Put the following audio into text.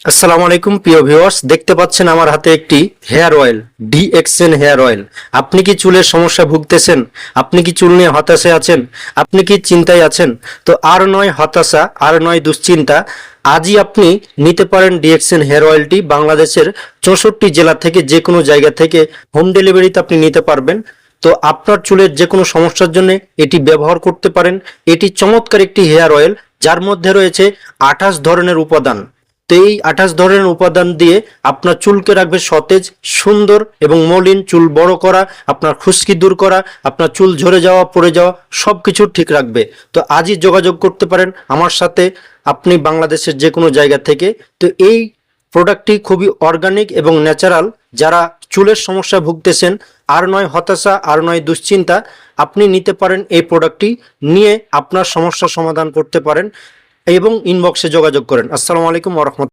আসসালামু আলাইকুম প্রিয় ভিউয়ার্স, দেখতে পাচ্ছেন আমার হাতে একটি hair oil, DXN hair oil. আপনি কি চুলের সমস্যা ভুগতেছেন? আপনি কি চুল নিয়ে হতাশায় আছেন? আপনি কি চিন্তায় আছেন? তো আর নয় হতাশা, আর নয় দুশ্চিন্তা, আজই আপনি নিতে পারেন ডিএক্সএন হেয়ার অয়েলটি। বাংলাদেশের 64 জেলা থেকে যে কোনো জায়গা থেকে হোম ডেলিভারিতে আপনি নিতে পারবেন। তো আপনার চুলের যে কোনো সমস্যার জন্য এটি ব্যবহার করতে পারেন। এটি চমৎকার একটি হেয়ার অয়েল, যার মধ্যে রয়েছে 28 ধরনের উপাদান। তো এই 28 ধরনের উপাদান দিয়ে আপনার চুলকে রাখবে সতেজ, সুন্দর এবং মলিন। চুল বড় করা, আপনার খুশকি দূর করা, আপনার চুল ঝরে যাওয়া, পড়ে যাওয়া সবকিছু ঠিক রাখবে। তো আজই যোগাযোগ করতে পারেন আমার সাথে, আপনি বাংলাদেশের যে কোনো জায়গা থেকে। তো এই প্রোডাক্টটি খুবই অর্গানিক এবং ন্যাচারাল। যারা চুলের সমস্যা ভুগতেছেন, আর নয় হতাশা, আর নয় দুশ্চিন্তা, আপনি নিতে পারেন এই প্রোডাক্টটি, নিয়ে আপনার সমস্যার সমাধান করতে পারেন এবং ইনবক্সে যোগাযোগ করেন। আসসালামু আলাইকুম ওয়া রাহমাতুল্লাহ।